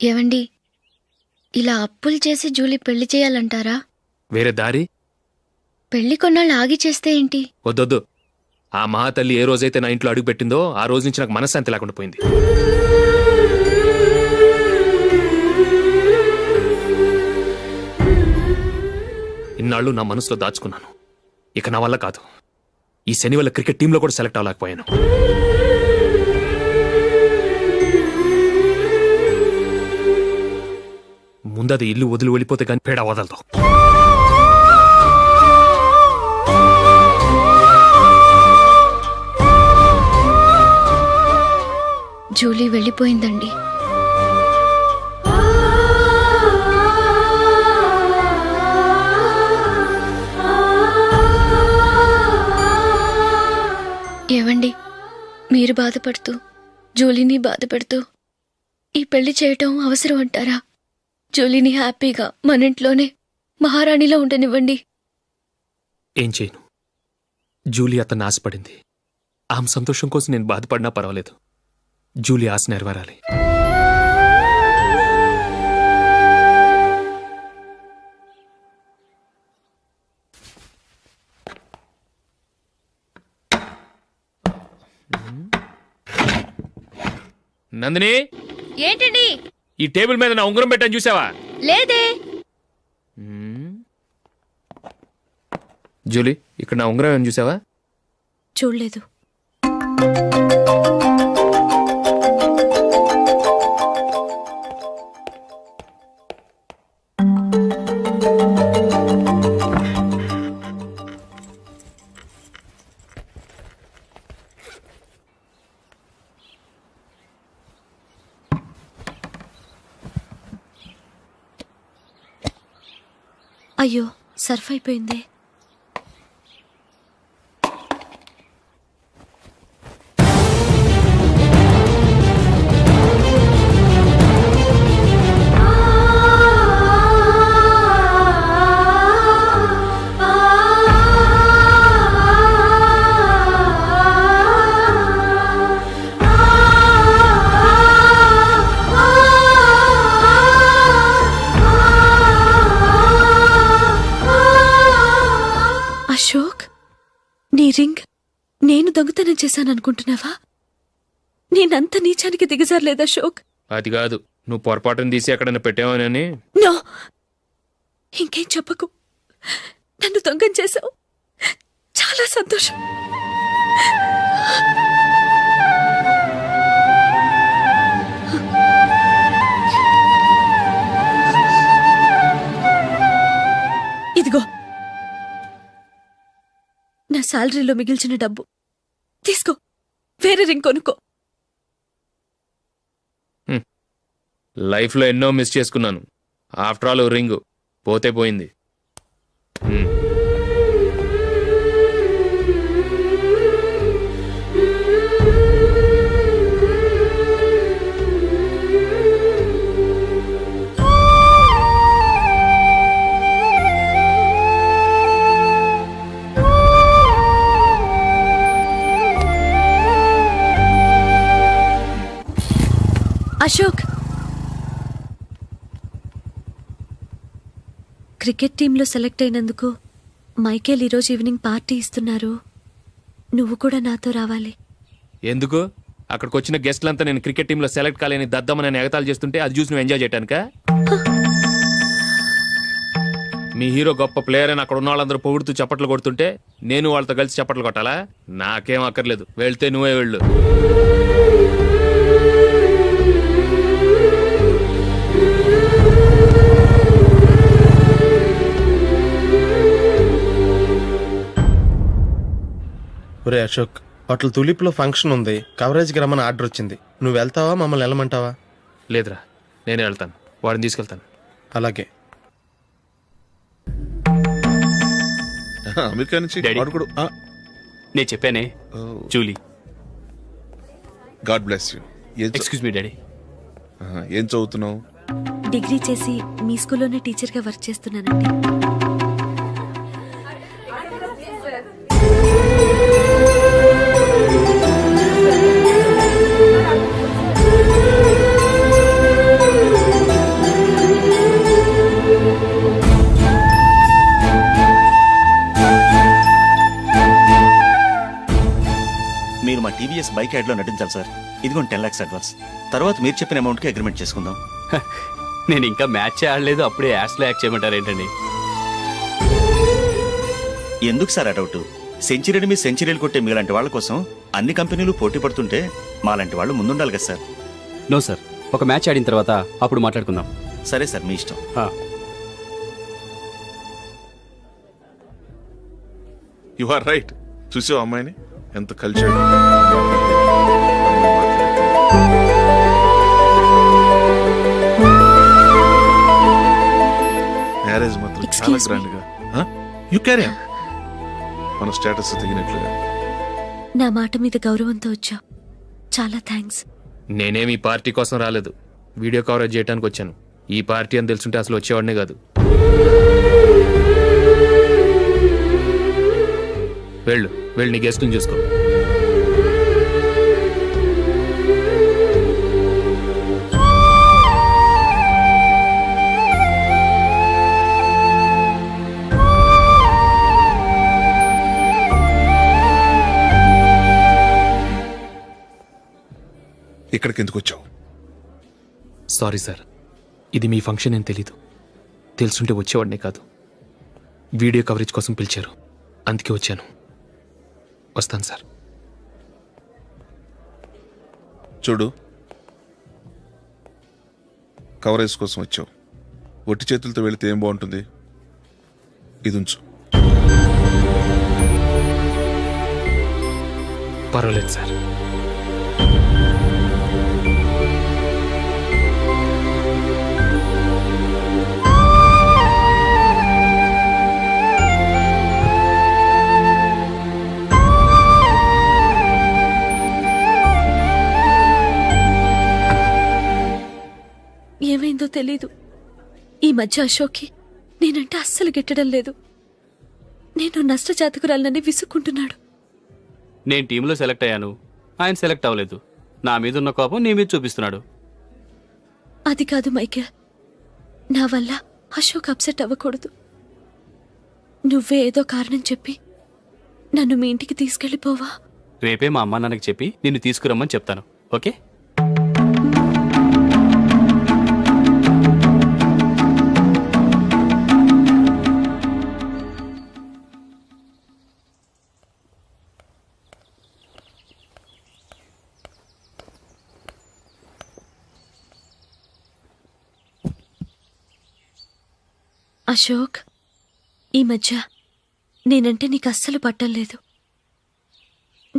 ఏవండి, ఇలా అప్పులు చేసి జూలీ పెళ్లి చేయాలంటారా? వేరే దారి? పెళ్లి కొన్నాళ్ళు ఆగి చేస్తే ఏంటి? వద్దొద్దు. ఆ మహాతల్లి ఏ రోజైతే నా ఇంట్లో అడుగు పెట్టిందో ఆ రోజు నుంచి నాకు మనశ్శాంతి లేకుండా పోయింది. ఇన్నాళ్ళు నా మనసులో దాచుకున్నాను. ఇక నా వల్ల కాదు. ఈ శని వల్ల క్రికెట్ టీంలో కూడా సెలెక్ట్ అవ్వలేకపోయాను. ముందది ఇల్లు వదిలి వెళ్ళిపోతే కానీ పేడ వదలదు. జూలీ వెళ్ళిపోయిందండి. ఏవండి, మీరు బాధపడుతూ జూలీని బాధపెడుతూ ఈ పెళ్లి చేయటం అవసరం అంటారా? జూలీని హ్యాపీగా మన ఇంట్లోనే మహారాణిలో ఉండనివ్వండి. ఏం చేయను? జూలీ అతన్ని ఆశపడింది. ఆమె సంతోషం కోసం నేను బాధపడినా పర్వాలేదు. జూలీ ఆశ నెరవేరాలి. నందిని, ఏంటండి? ఈ టేబుల్ మీద నా ఉంగరం పెట్టని చూసావా? లేదే. జూలీ, ఇక్కడ నా ఉంగరం ఏమని చూసావా? చూడలేదు. అయ్యో, సర్ఫ్ అయిపోయింది. అశోక్, నీ రింగ్ నేను దొంగతనం చేశాననుకుంటున్నావా? నేనంత నీచానికి దిగజారలేదు అశోక్. అది కాదు, నువ్వు పొరపాటును తీసి ఎక్కడైనా పెట్టావని. నో, ఇంకేం చెప్పకు. నన్ను దొంగం చేశావు. చాలా సంతోషం. ఇదిగో నా శాలరీలో మిగిల్చిన డబ్బు తీసుకో. వేరే రింగ్ కొనుక్కో. లైఫ్లో ఎన్నో మిస్ చేసుకున్నాను. ఆఫ్టర్ ఆల్ రింగ్ పోతే పోయింది. అశోక్, క్రికెట్ టీంలో సెలెక్ట్ అయినందుకు మైకేల్ ఈరోజు ఈవినింగ్ పార్టీ ఇస్తున్నారు. నువ్వు కూడా నాతో రావాలి. ఎందుకు? అక్కడికి వచ్చిన గెస్ట్లంతా నేను క్రికెట్ టీంలో సెలెక్ట్ కాలేని దద్దమని ఎగతాలు చేస్తుంటే అది చూసి నువ్వు ఎంజాయ్ చేయటానికా? మీ హీరో గొప్ప ప్లేయర్ అని అక్కడ ఉన్న వాళ్ళందరూ పొగుడుతూ చప్పట్లు కొడుతుంటే నేను వాళ్ళతో కలిసి చప్పట్లు కొట్టాలా? నాకేం అక్కర్లేదు. వెళ్తే నువ్వే వెళ్ళు. ఒరే అశోక్, హోటల్ తులిప్లో ఫంక్షన్ ఉంది. కవరేజ్కి రమ్మని ఆర్డర్ వచ్చింది. నువ్వు వెళ్తావా, మమ్మల్ని వెళ్ళమంటావా? లేదురా, నేనే వెళ్తాను. వాడిని తీసుకెళ్తాను. అలాగే. అమెరికా నుంచి నేను చెప్పానే, Julie. God bless you. Excuse me daddy. ఏం చదువుతున్నావు? డిగ్రీ చేసి మీ స్కూల్లోనే టీచర్గా వర్క్ చేస్తున్నానండి. మీరు మా టీవీఎస్ బైక్ యాడ్లో నటించాలి సార్. ఇదిగోండి 10 lakhs అడ్వాన్స్. తర్వాత మీరు చెప్పిన అమౌంట్కి అగ్రిమెంట్ చేసుకుందాం. నేను ఇంకా మ్యాచ్ ఆడలేదు, అప్పుడే యాడ్స్లో యాక్ట్ చేయమంటారు ఏంటండి? ఎందుకు సార్ ఆ డౌట్? సెంచరీని మీ సెంచరీలు కొట్టే మీలాంటి వాళ్ళ కోసం అన్ని కంపెనీలు పోటీ పడుతుంటే మాలాంటి వాళ్ళు ముందుండాలి కదా సార్. నో సార్, ఒక మ్యాచ్ ఆడిన తర్వాత అప్పుడు మాట్లాడుకుందాం. సరే సార్, మీ ఇష్టం. You are right. చూసావు అమ్మాయిని ఎంత కల్చర్డ్. మ్యారేజ్ మాత్రం చాలా Excuse me. గ్రాండ్ గా. You carry on. మన స్టేటస్ తగినట్లుగా. నా మాట మీద గౌరవంతో వచ్చావు, చాలా థ్యాంక్స్. నేనేమి ఈ పార్టీ కోసం రాలేదు, వీడియో కవరేజ్ చేయడానికి వచ్చాను. ఈ పార్టీ అని తెలుసుంటే అసలు వచ్చేవాడినే కాదు. వెళ్ళు వెళ్ళి నీ గెస్ట్ని చూసుకో. ఇక్కడికి ఎందుకు వచ్చావు? సారీ సార్, ఇది మీ ఫంక్షన్ అని తెలీదు. తెలుసుంటే వచ్చేవాడినే కాదు. వీడియో కవరేజ్ కోసం పిలిచారు, అందుకే వచ్చాను. వస్తాను సార్. చూడు, కవరేజ్ కోసం వచ్చావు. ఒట్టి చేతులతో వెళితే ఏం బాగుంటుంది? ఇది ఉంచు. పర్వాలేదు సార్. ఏమైందో తెలీదు, ఈ మధ్య అశోక్కి నేనంటే అస్సలు గిట్టడం లేదు. నేను నష్టజాతకురాలనని విసుక్కుంటున్నాడు. నేను టీంలో సెలెక్ట్ అయ్యాను, ఆయన సెలెక్ట్ అవ్వలేదు. నా మీద ఉన్న కోపం నీ మీద చూపిస్తున్నాడు. అది కాదు మైకేల్, నా వల్ల అశోక్ అప్సెట్ అవ్వకూడదు. నువ్వే ఏదో కారణం చెప్పి నన్ను మీ ఇంటికి తీసుకెళ్ళిపోవా? రేపే మా అమ్మా నాన్నకి చెప్పి నిన్ను తీసుకురమ్మని చెప్తాను, ఓకే? అశోక్, ఈ మధ్య నేనంటే నీకు అస్సలు పట్టం లేదు.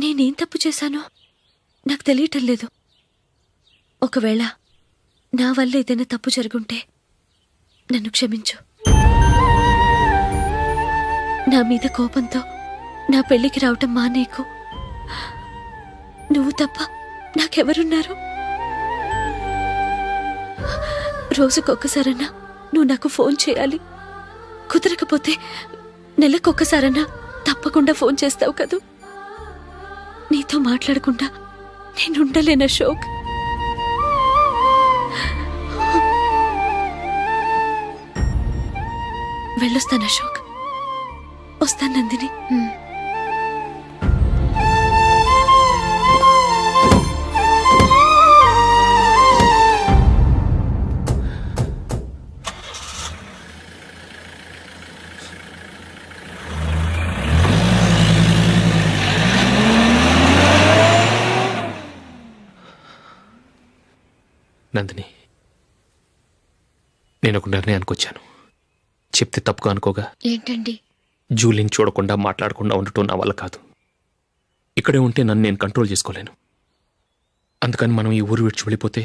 నేనేం తప్పు చేశానో నాకు తెలియటం లేదు. ఒకవేళ నా వల్ల ఏదైనా తప్పు జరుగుంటే నన్ను క్షమించు. నా మీద కోపంతో నా పెళ్లికి రావటం మానేకు. నువ్వు తప్ప నాకెవరున్నారు? రోజుకొక్కసారన్నా నువ్వు నాకు ఫోన్ చేయాలి. కుదరకపోతే నెలకొక్కసారన్నా తప్పకుండా ఫోన్ చేస్తావు కదూ. నీతో మాట్లాడకుండా నేనుండలేను అశోక్. వెళ్ళొస్తాను అశోక్. వస్తాను నందిని. నందిని, నేను ఒక నిర్ణయానికి వచ్చాను. చెప్తే తప్పుగా అనుకోగా. ఏంటండి? జూలీని చూడకుండా మాట్లాడకుండా ఉండటం నా వల్ల కాదు. ఇక్కడే ఉంటే నన్ను నేను కంట్రోల్ చేసుకోలేను. అందుకని మనం ఈ ఊరు విడిచి వెళ్ళిపోతే,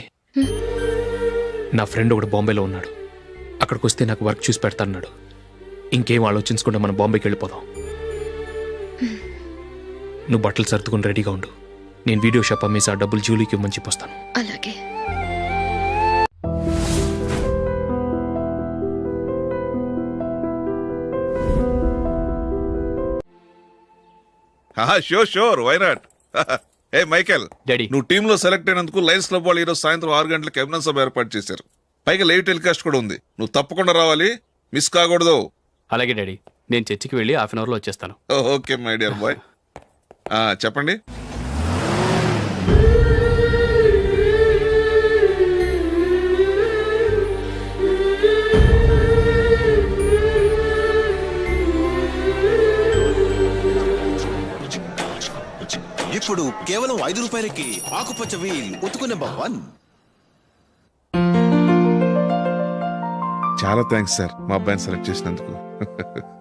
నా ఫ్రెండ్ ఒకడు బాంబేలో ఉన్నాడు, అక్కడికి వస్తే నాకు వర్క్ చూసి పెడతాన్నాడు. ఇంకేం ఆలోచించకుండా మనం బాంబేకి వెళ్ళిపోదాం. నువ్వు బట్టలు సర్దుకుని రెడీగా ఉండు. నేను వీడియో షాప్ అమ్మేసి ఆ డబ్బులు జూలీకి ఇవ్వమని చెప్పొస్తాను. అలాగే. Sure why not. ఏ మైకేల్, డాడీ. నువ్వు టీంలో సెలెక్ట్ అయినందుకు లయన్స్ క్లబ్ వాళ్ళు ఈరోజు సాయంత్రం 6 గంటలకు అభినందన సభ ఏర్పాటు చేశారు. పైగా లైవ్ టెలికాస్ట్ కూడా ఉంది. నువ్వు తప్పకుండా రావాలి, మిస్ కాకూడదు. అలాగే డాడీ, నేను చర్చికి వెళ్ళి హాఫ్ అన్ అవర్లో వచ్చేస్తాను. Okay my dear bye. చెప్పండి. ఇప్పుడు కేవలం 5 రూపాయలకి ఆకుపచ్చ వీల్ ఉతుకు నెంబర్ 1. చాలా థ్యాంక్స్ సార్ మా అబ్బాయిని సెలెక్ట్ చేసినందుకు.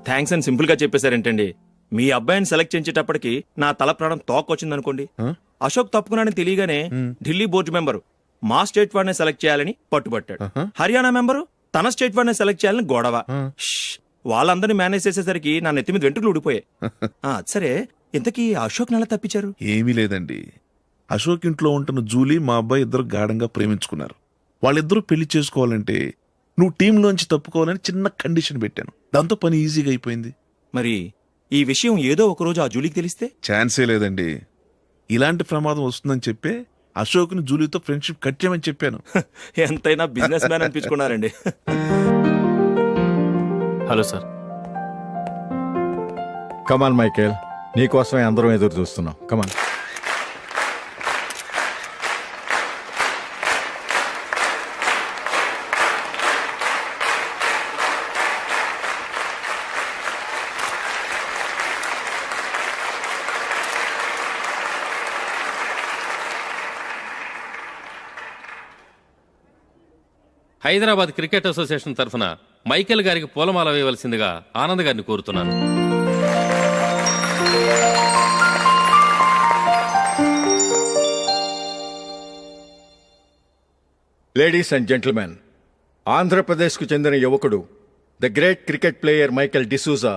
థ్యాంక్స్ అని సింపుల్ గా చెప్పేశారేంటండి. మీ అబ్బాయిని సెలెక్ట్ చేసేటప్పటికి నా తల ప్రాణం తోకొచ్చిందనుకోండి. అశోక్ తప్పుకున్నాడని తెలియగానే ఢిల్లీ బోర్డు మెంబరు మా స్టేట్ వాడిని సెలెక్ట్ చేయాలని పట్టుబట్టాడు. హర్యానా మెంబరు తన స్టేట్ వాడిని సెలెక్ట్ చేయాలని గొడవ. వాళ్ళందరినీ మేనేజ్ చేసేసరికి నా నెత్తి మీద వెంట్రుకలు ఊడిపోయాయి. సరే, ఇంతకీ అశోక్ నెల తప్పించారు? ఏమీ లేదండి. అశోక్ ఇంట్లో ఉంటున్న జూలీ మా అబ్బాయి ఇద్దరు గాఢంగా ప్రేమించుకున్నారు. వాళ్ళిద్దరూ పెళ్లి చేసుకోవాలంటే నువ్వు టీంలోంచి తప్పుకోవాలని చిన్న కండిషన్ పెట్టాను. దాంతో పని ఈజీగా అయిపోయింది. మరి ఈ విషయం ఏదో ఒక రోజు ఆ జూలీకి తెలిస్తే? ఛాన్సే లేదండి. ఇలాంటి ప్రమాదం వస్తుందని చెప్పే అశోక్ని జూలీతో ఫ్రెండ్షిప్ కట్ చేయమని చెప్పాను. ఎంతైనా బిజినెస్ మ్యాన్ అనిపించుకున్నారండి. Hello sir. కమాన్ మైకేల్, నీకోసమే అందరం ఎదురు చూస్తున్నాం. కమాన్. హైదరాబాద్ క్రికెట్ అసోసియేషన్ తరఫున మైకేల్ గారికి పూలమాల వేయవలసిందిగా ఆనంద్ గారిని కోరుతున్నాను. లేడీస్ అండ్ జెంటిల్మెన్, ఆంధ్రప్రదేశ్కు చెందిన యువకుడు the great cricket player Michael D'Souza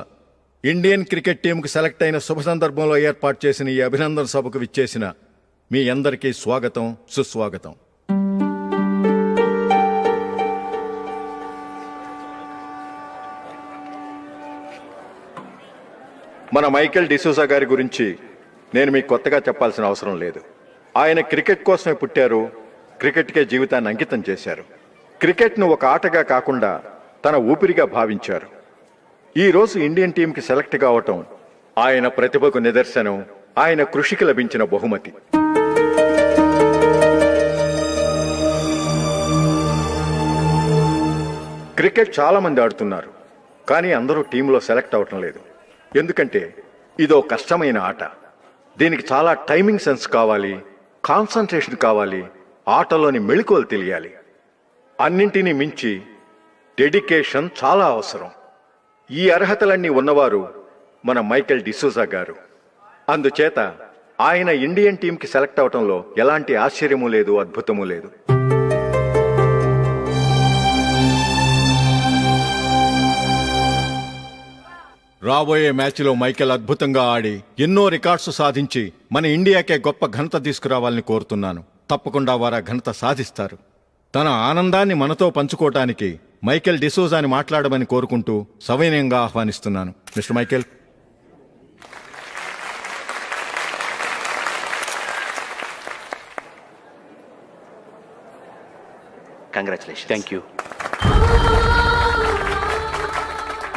Indian cricket టీంకు సెలెక్ట్ అయిన శుభ సందర్భంలో ఏర్పాటు చేసిన ఈ అభినందన సభకు విచ్చేసిన మీ అందరికీ స్వాగతం, సుస్వాగతం. మన మైకేల్ డిసూజా గారి గురించి నేను మీకు కొత్తగా చెప్పాల్సిన అవసరం లేదు. ఆయన క్రికెట్ కోసమే పుట్టారు, క్రికెట్కే జీవితాన్ని అంకితం చేశారు. క్రికెట్ను ఒక ఆటగా కాకుండా తన ఊపిరిగా భావించారు. ఈరోజు ఇండియన్ టీంకి సెలెక్ట్ కావటం ఆయన ప్రతిభకు నిదర్శనం, ఆయన కృషికి లభించిన బహుమతి. క్రికెట్ చాలా మంది ఆడుతున్నారు, కానీ అందరూ టీంలో సెలెక్ట్ అవటం లేదు. ఎందుకంటే ఇదో కష్టమైన ఆట. దీనికి చాలా టైమింగ్ సెన్స్ కావాలి, కాన్సంట్రేషన్ కావాలి, ఆటలోని మెళకువలు తెలియాలి. అన్నింటినీ మించి డెడికేషన్ చాలా అవసరం. ఈ అర్హతలన్నీ ఉన్నవారు మన మైకేల్ డిసూజా గారు. అందుచేత ఆయన ఇండియన్ టీంకి సెలెక్ట్ అవటంలో ఎలాంటి ఆశ్చర్యమూ లేదు, అద్భుతమూ లేదు. రాబోయే మ్యాచ్లో మైకేల్ అద్భుతంగా ఆడి ఎన్నో రికార్డ్స్ సాధించి మన ఇండియాకే గొప్ప ఘనత తీసుకురావాలని కోరుతున్నాను. తప్పకుండా వారు ఆ ఘనత సాధిస్తారు. తన ఆనందాన్ని మనతో పంచుకోవటానికి మైకేల్ డిసూజాని మాట్లాడమని కోరుకుంటూ సవినయంగా ఆహ్వానిస్తున్నాను. Mister Michael. Congratulation. Thank you.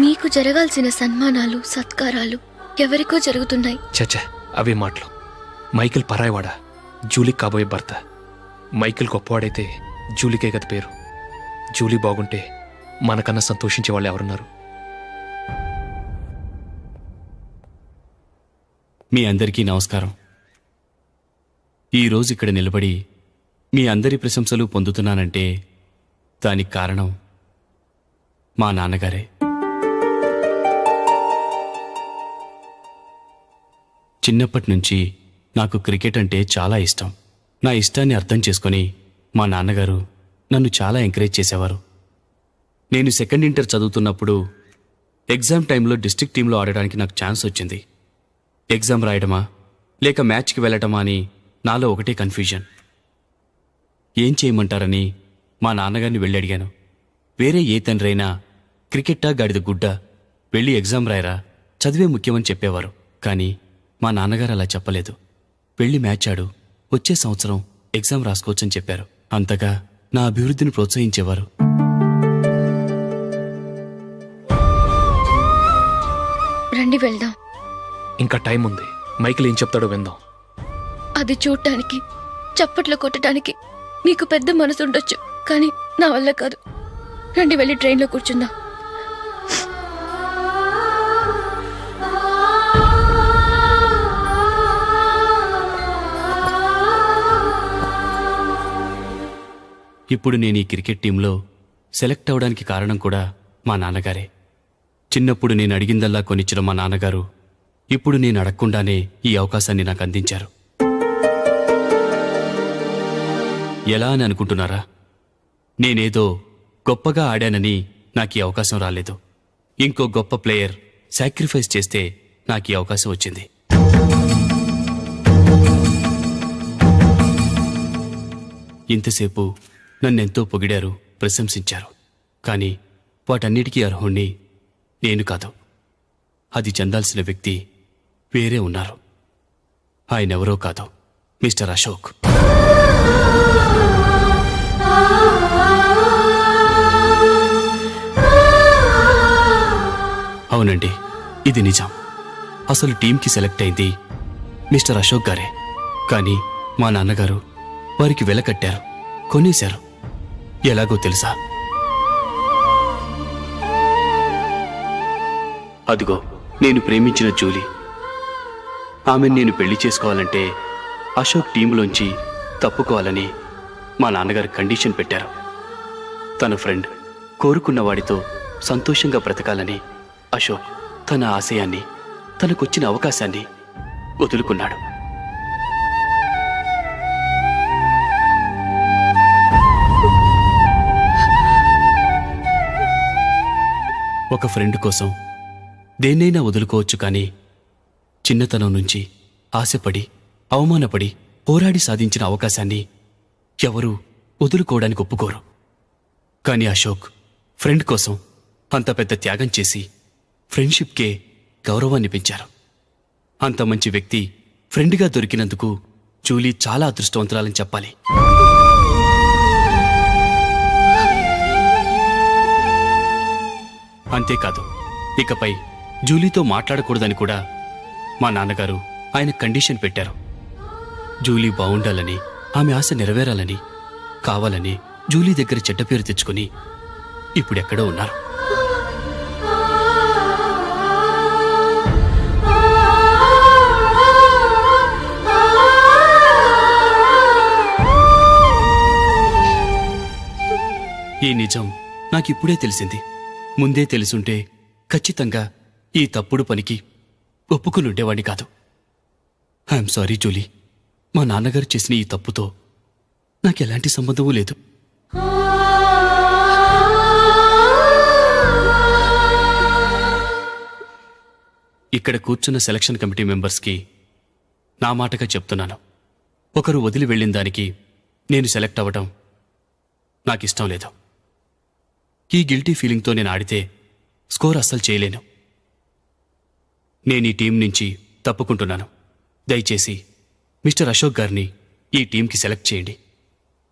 మీకు జరగాల్సిన సన్మానాలు, సత్కారాలు ఎవరికో జరుగుతున్నాయి. చచ్చా, అవే మాటలు. మైకేల్ పరాయవాడా, జూలీకి కాబోయే భర్త. మైకేల్ గొప్పవాడైతే జూలీకే కదా పేరు. జూలీ బాగుంటే మనకన్నా సంతోషించే వాళ్ళు ఎవరున్నారు? మీ అందరికీ నమస్కారం. ఈరోజు ఇక్కడ నిలబడి మీ అందరి ప్రశంసలు పొందుతున్నానంటే దానికి కారణం మా నాన్నగారే. చిన్నప్పటి నుంచి నాకు క్రికెట్ అంటే చాలా ఇష్టం. నా ఇష్టాన్ని అర్థం చేసుకొని మా నాన్నగారు నన్ను చాలా ఎంకరేజ్ చేసేవారు. నేను సెకండ్ ఇంటర్ చదువుతున్నప్పుడు ఎగ్జామ్ టైంలో డిస్ట్రిక్ట్ టీంలో ఆడడానికి నాకు ఛాన్స్ వచ్చింది. ఎగ్జామ్ రాయడమా లేక మ్యాచ్కి వెళ్ళటమా అని నాలో ఒకటే కన్ఫ్యూజన్. ఏం చేయమంటారని మా నాన్నగారిని వెళ్ళి అడిగాను. వేరే ఏ తండ్రైనా క్రికెట్టా గాడిద గుడ్డ, వెళ్ళి ఎగ్జామ్ రాయరా, చదివే ముఖ్యమని చెప్పేవారు. కానీ మా నాన్నగారు అలా చెప్పలేదు. వెళ్ళి మ్యాచ్ ఆడు, వచ్చే సంవత్సరం ఎగ్జామ్ రాసుకోవచ్చని చెప్పారు. అంతగా నా అభివృద్ధిని ప్రోత్సహించేవారు. రండి వెళ్దాం. ఇంకా టైం ఉంది. మైకిల్ ఏం చెప్తాడో విందాం. అది చూడటానికి, చప్పట్లు కొట్టడానికి మీకు పెద్ద మనసు ఉండొచ్చు, కానీ నా వల్ల కాదు. రండి వెళ్ళి ట్రైన్లో కూర్చుందాం. ఇప్పుడు నేను ఈ క్రికెట్ టీంలో సెలెక్ట్ అవడానికి కారణం కూడా మా నాన్నగారే. చిన్నప్పుడు నేను అడిగిందల్లా కొనిచ్చిన మా నాన్నగారు ఇప్పుడు నేను అడగకుండానే ఈ అవకాశాన్ని నాకు అందించారు. ఎలా అని అనుకుంటున్నారా? నేనేదో గొప్పగా ఆడానని నాకు ఈ అవకాశం రాలేదు. ఇంకో గొప్ప ప్లేయర్ సాక్రిఫైస్ చేస్తే నాకు ఈ అవకాశం వచ్చింది. ఇంతసేపు నన్నెంతో పొగిడారు, ప్రశంసించారు. కానీ వాటన్నిటికీ అర్హుణ్ణి నేను కాదు. అది చెందాల్సిన వ్యక్తి వేరే ఉన్నారు. ఆయనెవరో కాదు, మిస్టర్ అశోక్. అవునండి, ఇది నిజం. అసలు టీంకి సెలెక్ట్ అయింది మిస్టర్ అశోక్ గారే. కానీ మా నాన్నగారు వారికి వెల కట్టారు, కొనేశారు. ఎలాగో తెలుసా? అదిగో నేను ప్రేమించిన జూలీ. ఆమెను నేను పెళ్లి చేసుకోవాలంటే అశోక్ టీంలోంచి తప్పుకోవాలని మా నాన్నగారు కండిషన్ పెట్టారు. తన ఫ్రెండ్ కోరుకున్న వాడితో సంతోషంగా బ్రతకాలని అశోక్ తన ఆశయాన్ని, తనకొచ్చిన అవకాశాన్ని వదులుకున్నాడు. ఒక ఫ్రెండ్ కోసం దేన్నైనా వదులుకోవచ్చు, కానీ చిన్నతనం నుంచి ఆశపడి, అవమానపడి, పోరాడి సాధించిన అవకాశాన్ని ఎవరూ వదులుకోవడానికి ఒప్పుకోరు. కానీ అశోక్ ఫ్రెండ్ కోసం అంత పెద్ద త్యాగం చేసి ఫ్రెండ్షిప్కే గౌరవాన్ని పెంచారు. అంత మంచి వ్యక్తి ఫ్రెండ్గా దొరికినందుకు జూలీ చాలా అదృష్టవంతురాలని చెప్పాలి. అంతేకాదు, ఇకపై జూలీతో మాట్లాడకూడదని కూడా మా నాన్నగారు ఆయన కండిషన్ పెట్టారు. జూలీ బాగుండాలని, ఆమె ఆశ నెరవేరాలని, కావాలని జూలీ దగ్గర చెడ్డ పేరు తెచ్చుకుని ఇప్పుడెక్కడో ఉన్నారు. ఈ నిజం నాకిప్పుడే తెలిసింది. ముందే తెలుసుంటే ఖచ్చితంగా ఈ తప్పుడు పనికి ఒప్పుకుని ఉండేవాడిని కాదు. I'm sorry Julie. మా నాన్నగారు చేసిన ఈ తప్పుతో నాకెలాంటి సంబంధమూ లేదు. ఇక్కడ కూర్చున్న సెలక్షన్ కమిటీ మెంబర్స్కి నా మాటగా చెప్తున్నాను. ఒకరు వదిలి వెళ్ళిన దానికి నేను సెలెక్ట్ అవ్వడం నాకిష్టం లేదు. ఈ గిల్టీ ఫీలింగ్తో నేను ఆడితే స్కోర్ అస్సలు చేయలేను. నేను ఈ టీం నుంచి తప్పుకుంటున్నాను. దయచేసి మిస్టర్ అశోక్ గారిని ఈ టీంకి సెలెక్ట్ చేయండి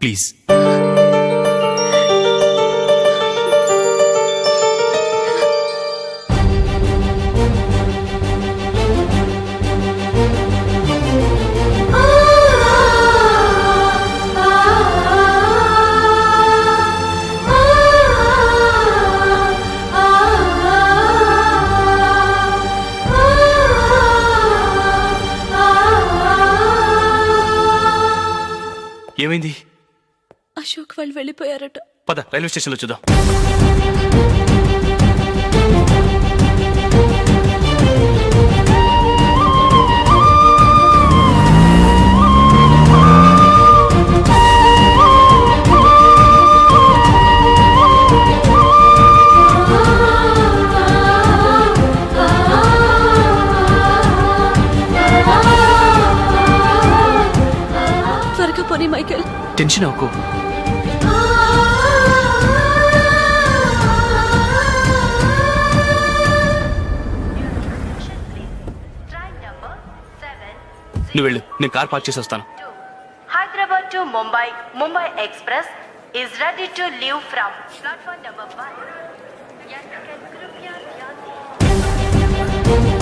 ప్లీజ్. ఏమైంది? అశోక్ వాళ్ళు వెళ్ళిపోయారట. పద రైల్వే స్టేషన్లో చూద్దాం. త్వరగా పోనీ మైకేల్. టెన్షన్ అవ్వకు. Train number 7. నువ్వు వెళ్ళు, నేను కార్ పార్క్ చేసి వస్తాను. Hyderabad to Mumbai, Mumbai Express is ready to leave from platform number 1. Yes, can कृपया ध्यान दें.